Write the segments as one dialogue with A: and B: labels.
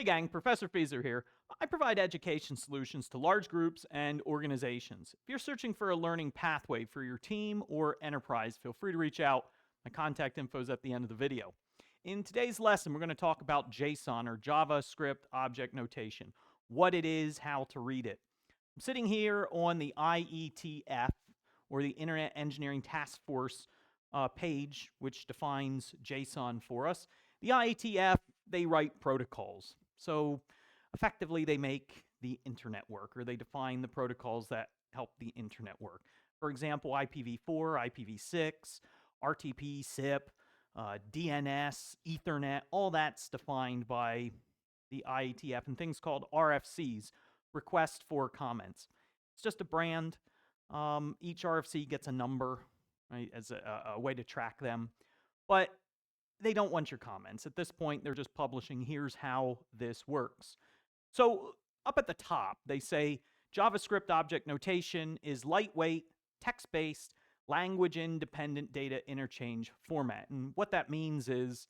A: Hey gang, Professor Feeser here. I provide education solutions to large groups and organizations. If you're searching for a learning pathway for your team or enterprise, feel free to reach out. My contact info is at the end of the video. In today's lesson, we're going to talk about JSON, or JavaScript Object Notation, what it is, how to read it. I'm sitting here on the IETF, or the Internet Engineering Task Force page, which defines JSON for us. The IETF, they write protocols. So effectively, they make the internet work, or they define the protocols that help the internet work. For example, IPv4, IPv6, RTP, SIP, DNS, Ethernet, all that's defined by the IETF, and things called RFCs, request for comments. It's just a brand. Each RFC gets a number, right, as a way to track them. But they don't want your comments. At this point, they're just publishing, here's how this works. So up at the top, they say JavaScript Object Notation is lightweight, text-based, language-independent data interchange format. And what that means is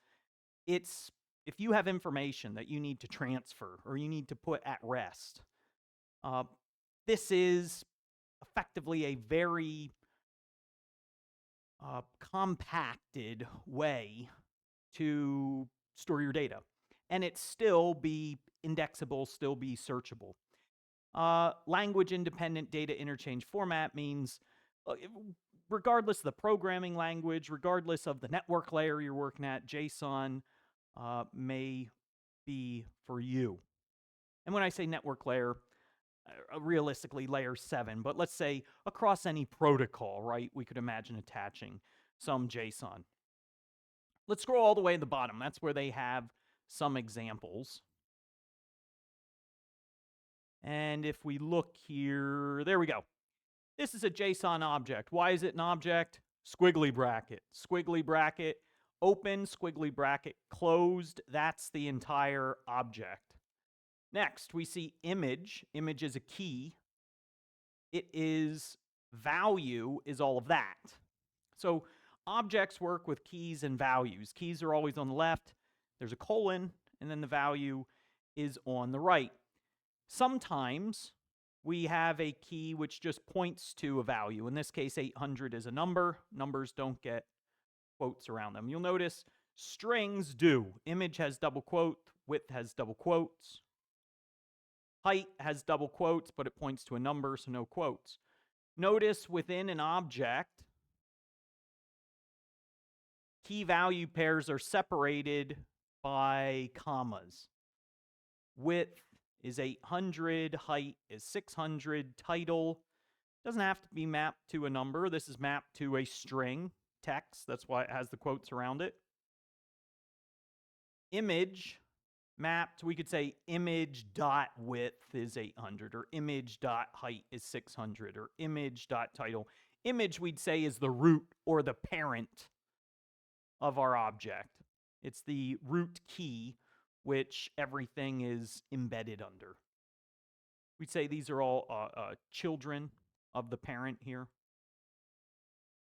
A: it's if you have information that you need to transfer or you need to put at rest, this is effectively a very compacted way to store your data, and it still be indexable, still be searchable. Language independent data interchange format means regardless of the programming language, regardless of the network layer you're working at, JSON may be for you. And when I say network layer, realistically layer 7, but let's say across any protocol, right, we could imagine attaching some JSON. Let's scroll all the way to the bottom. That's where they have some examples. And if we look here, there we go. This is a JSON object. Why is it an object? Squiggly bracket, open, squiggly bracket, closed. That's the entire object. Next, we see image. Image is a key. It is value is all of that. So objects work with keys and values. Keys are always on the left. There's a colon, and then the value is on the right. Sometimes we have a key which just points to a value. In this case, 800 is a number. Numbers don't get quotes around them. You'll notice strings do. Image has double quote, width has double quotes. Height has double quotes, but it points to a number, so no quotes. Notice within an object, key value pairs are separated by commas. Width is 800, height is 600, title doesn't have to be mapped to a number. This is mapped to a string text. That's why it has the quotes around it. Image mapped, we could say image.width is 800, or image.height is 600, or image.title. Image, we'd say, is the root or the parent of our object. It's the root key which everything is embedded under. We'd say these are all children of the parent here.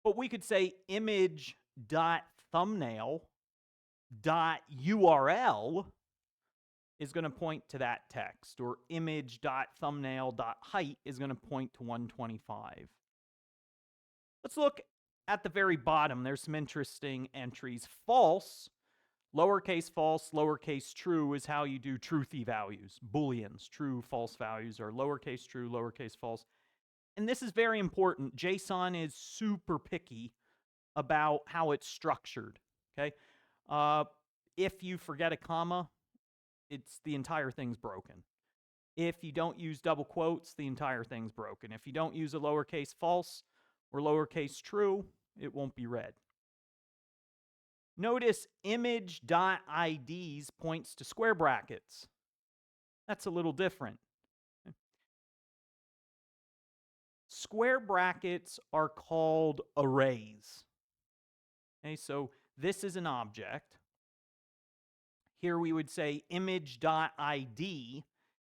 A: But we could say image.thumbnail.url is going to point to that text, or image.thumbnail.height is going to point to 125. Let's look at the very bottom. There's some interesting entries. False, lowercase true is how you do truthy values. Booleans, true, false values are lowercase true, lowercase false. And this is very important. JSON is super picky about how it's structured. Okay, if you forget a comma, the entire thing's broken. If you don't use double quotes, the entire thing's broken. If you don't use a lowercase false or lowercase true, it won't be read. Notice image.IDs points to square brackets. That's a little different. Square brackets are called arrays. Okay, so this is an object. Here we would say image.id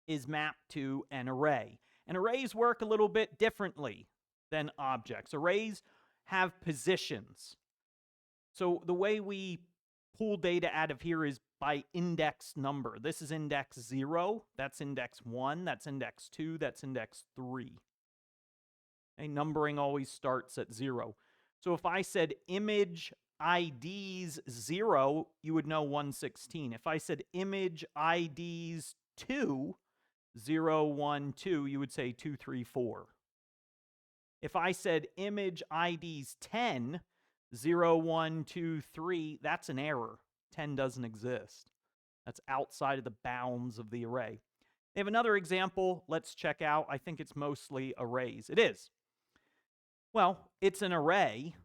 A: is mapped to an array. And arrays work a little bit differently than objects. Arrays have positions. So the way we pull data out of here is by index number. This is index 0, that's index 1, that's index 2, that's index 3. Okay, numbering always starts at 0. So if I said image IDs 0, you would know 116. If I said image IDs 2, 0, 1, 2, you would say 2, 3, 4. If I said image IDs 10, 0, 1, 2, 3, that's an error. 10 doesn't exist. That's outside of the bounds of the array. They have another example. Let's check out. I think it's mostly arrays. It is. Well, it's an array,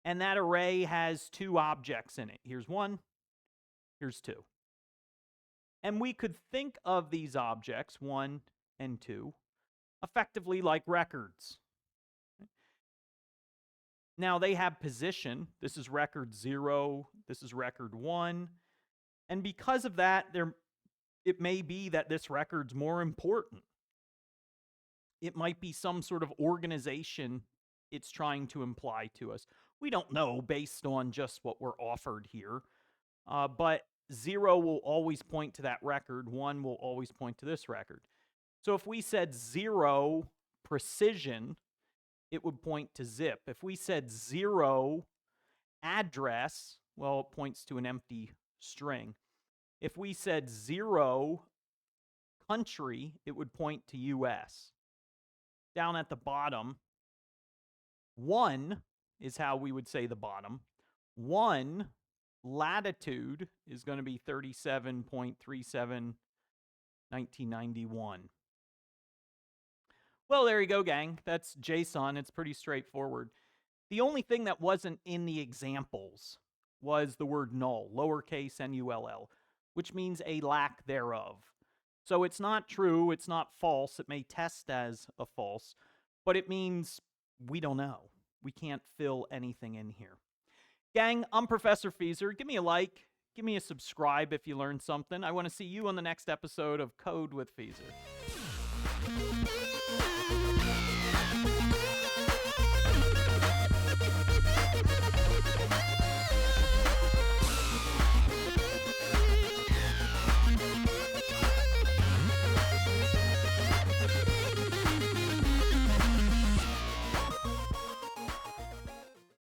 A: and that array has 2 objects in it. Here's 1, here's 2. And we could think of these objects, 1 and 2, effectively like records. Now, they have position. This is record 0, this is record 1. And because of that, it may be that this record's more important. It might be some sort of organization it's trying to imply to us. We don't know based on just what we're offered here. But 0 will always point to that record. 1 will always point to this record. So if we said 0 precision, it would point to zip. If we said 0 address, well, it points to an empty string. If we said 0 country, it would point to US. Down at the bottom, 1 is how we would say the bottom. 1 latitude is going to be 37.37, 1991. Well, there you go, gang. That's JSON. It's pretty straightforward. The only thing that wasn't in the examples was the word null, lowercase null, which means a lack thereof. So it's not true, it's not false, it may test as a false, but it means we don't know. We can't fill anything in here. Gang, I'm Professor Feeser. Give me a like, give me a subscribe if you learned something. I want to see you on the next episode of Code with Feeser.